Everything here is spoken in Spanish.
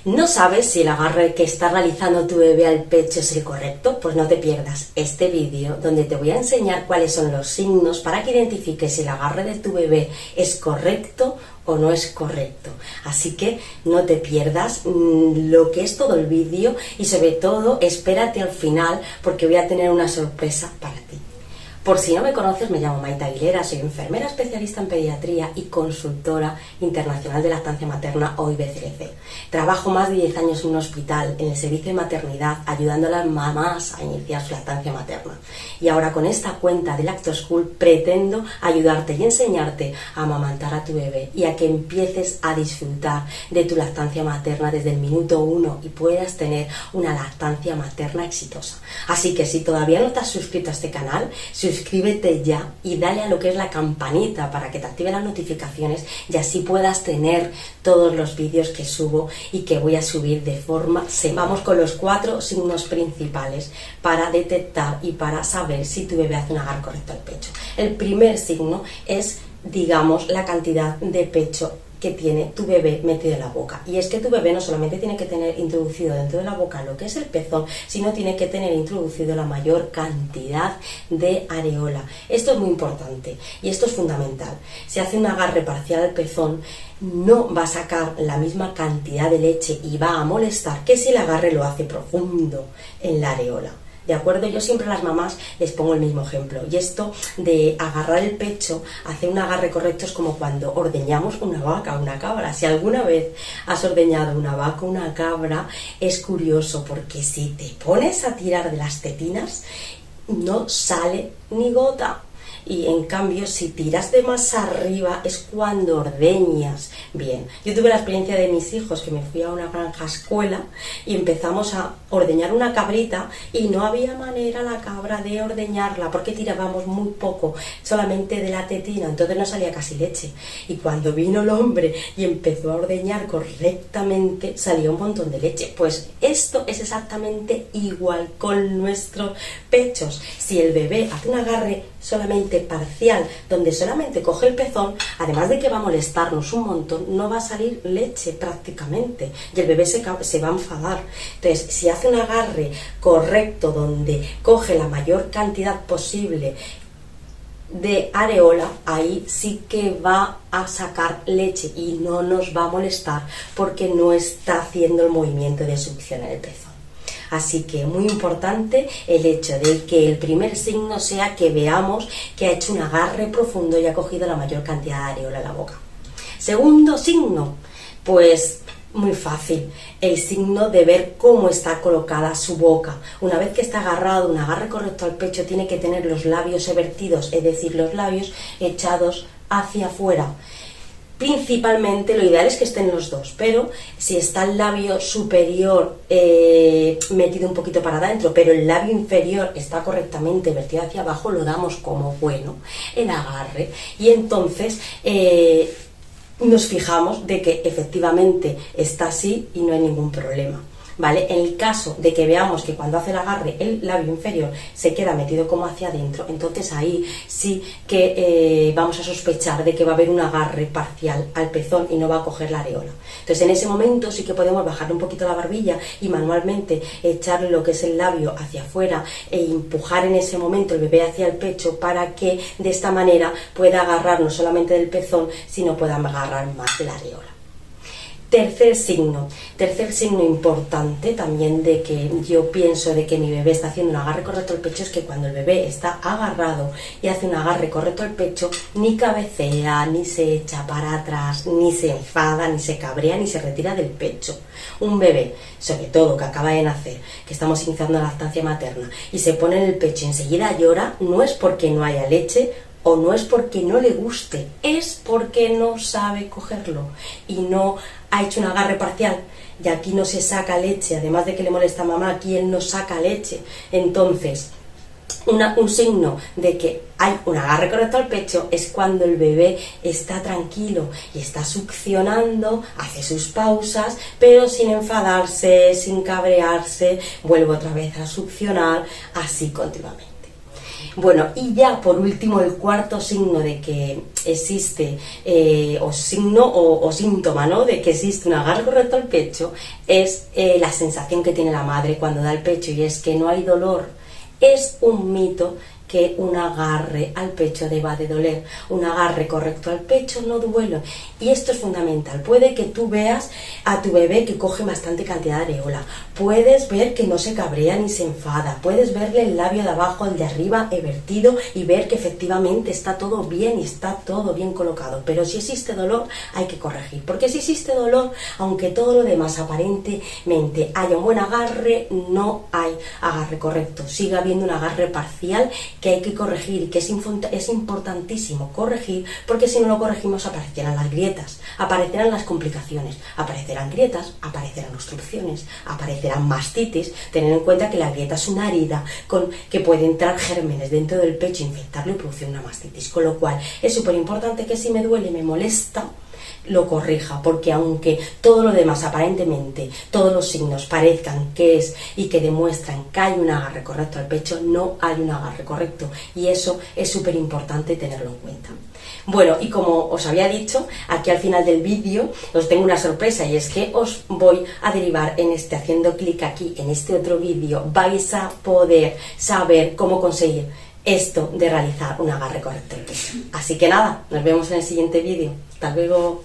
¿No sabes si el agarre que está realizando tu bebé al pecho es el correcto? Pues no te pierdas este vídeo donde te voy a enseñar cuáles son los signos para que identifiques si el agarre de tu bebé es correcto o no es correcto. Así que no te pierdas lo que es todo el vídeo y sobre todo espérate al final porque voy a tener una sorpresa para ti. Por si no me conoces, me llamo Maite Aguilera, soy enfermera especialista en pediatría y consultora internacional de lactancia materna o IBCLC. Trabajo más de 10 años en un hospital, en el servicio de maternidad, ayudando a las mamás a iniciar su lactancia materna. Y ahora con esta cuenta de Lactoschool pretendo ayudarte y enseñarte a amamantar a tu bebé y a que empieces a disfrutar de tu lactancia materna desde el minuto 1 y puedas tener una lactancia materna exitosa. Así que si todavía no te has suscrito a este canal, suscríbete ya y dale a lo que es la campanita para que te active las notificaciones y así puedas tener todos los vídeos que subo y que voy a subir de forma semanal. Vamos con los 4 signos principales para detectar y para saber si tu bebé hace un agarre correcto al pecho. El primer signo es, digamos, la cantidad de pecho que tiene tu bebé metido en la boca. Y es que tu bebé no solamente tiene que tener introducido dentro de la boca lo que es el pezón, sino tiene que tener introducido la mayor cantidad de areola. Esto es muy importante y esto es fundamental. Si hace un agarre parcial al pezón, no va a sacar la misma cantidad de leche y va a molestar que si el agarre lo hace profundo en la areola. ¿De acuerdo? Yo siempre a las mamás les pongo el mismo ejemplo. Y esto de agarrar el pecho, hacer un agarre correcto es como cuando ordeñamos una vaca o una cabra. Si alguna vez has ordeñado una vaca o una cabra, es curioso porque si te pones a tirar de las tetinas, no sale ni gota. Y en cambio, si tiras de más arriba es cuando ordeñas bien. Yo tuve la experiencia de mis hijos, que me fui a una granja escuela y empezamos a ordeñar una cabrita y no había manera la cabra de ordeñarla porque tirábamos muy poco, solamente de la tetina, entonces no salía casi leche. Y cuando vino el hombre y empezó a ordeñar correctamente, salió un montón de leche. Pues esto es exactamente igual con nuestros pechos. Si el bebé hace un agarre solamente parcial, donde solamente coge el pezón, además de que va a molestarnos un montón, no va a salir leche prácticamente y el bebé se va a enfadar. Entonces, si hace un agarre correcto donde coge la mayor cantidad posible de areola, ahí sí que va a sacar leche y no nos va a molestar porque no está haciendo el movimiento de succión en el pezón. Así que muy importante el hecho de que el primer signo sea que veamos que ha hecho un agarre profundo y ha cogido la mayor cantidad de areola en la boca. Segundo signo, pues muy fácil, el signo de ver cómo está colocada su boca. Una vez que está agarrado, un agarre correcto al pecho, tiene que tener los labios evertidos, es decir, los labios echados hacia afuera. Principalmente lo ideal es que estén los dos, pero si está el labio superior metido un poquito para adentro, pero el labio inferior está correctamente vertido hacia abajo, lo damos como bueno el agarre y entonces nos fijamos de que efectivamente está así y no hay ningún problema. ¿Vale? En el caso de que veamos que cuando hace el agarre el labio inferior se queda metido como hacia adentro, entonces ahí sí que vamos a sospechar de que va a haber un agarre parcial al pezón y no va a coger la areola. Entonces en ese momento sí que podemos bajarle un poquito la barbilla y manualmente echarle lo que es el labio hacia afuera e empujar en ese momento el bebé hacia el pecho para que de esta manera pueda agarrar no solamente del pezón, sino pueda agarrar más de la areola. Tercer signo importante también de que yo pienso de que mi bebé está haciendo un agarre correcto al pecho es que cuando el bebé está agarrado y hace un agarre correcto al pecho, ni cabecea, ni se echa para atrás, ni se enfada, ni se cabrea, ni se retira del pecho. Un bebé, sobre todo que acaba de nacer, que estamos iniciando la lactancia materna y se pone en el pecho y enseguida llora, no es porque no haya leche, o no es porque no le guste, es porque no sabe cogerlo y no ha hecho un agarre parcial y aquí no se saca leche, además de que le molesta a mamá, aquí él no saca leche. Entonces, un signo de que hay un agarre correcto al pecho es cuando el bebé está tranquilo y está succionando, hace sus pausas, pero sin enfadarse, sin cabrearse, vuelve otra vez a succionar, así continuamente. Bueno, y ya por último, el cuarto signo de que existe, o signo o síntoma, ¿no?, de que existe un agarre correcto al pecho, es la sensación que tiene la madre cuando da el pecho, y es que no hay dolor. Es un mito que un agarre al pecho deba de doler. Un agarre correcto al pecho no duele, y esto es fundamental. Puede que tú veas a tu bebé que coge bastante cantidad de areola, puedes ver que no se cabrea ni se enfada, puedes verle el labio de abajo, el de arriba evertido, y ver que efectivamente está todo bien y está todo bien colocado. Pero si existe dolor, hay que corregir, porque si existe dolor, aunque todo lo demás aparentemente haya un buen agarre, no hay agarre correcto, sigue habiendo un agarre parcial que hay que corregir, y que es importantísimo corregir, porque si no lo corregimos aparecerán las grietas, aparecerán las complicaciones, aparecerán grietas, aparecerán obstrucciones, aparecerán mastitis. Tener en cuenta que la grieta es una herida que puede entrar gérmenes dentro del pecho, infectarlo y producir una mastitis, con lo cual es súper importante que si me duele y me molesta, lo corrija, porque aunque todo lo demás aparentemente, todos los signos parezcan que es y que demuestran que hay un agarre correcto al pecho, no hay un agarre correcto, y eso es súper importante tenerlo en cuenta. Bueno, y como os había dicho, aquí al final del vídeo os tengo una sorpresa, y es que os voy a derivar haciendo clic aquí en este otro vídeo, vais a poder saber cómo conseguir esto de realizar un agarre correcto al pecho. Así que nada, nos vemos en el siguiente vídeo. Hasta luego.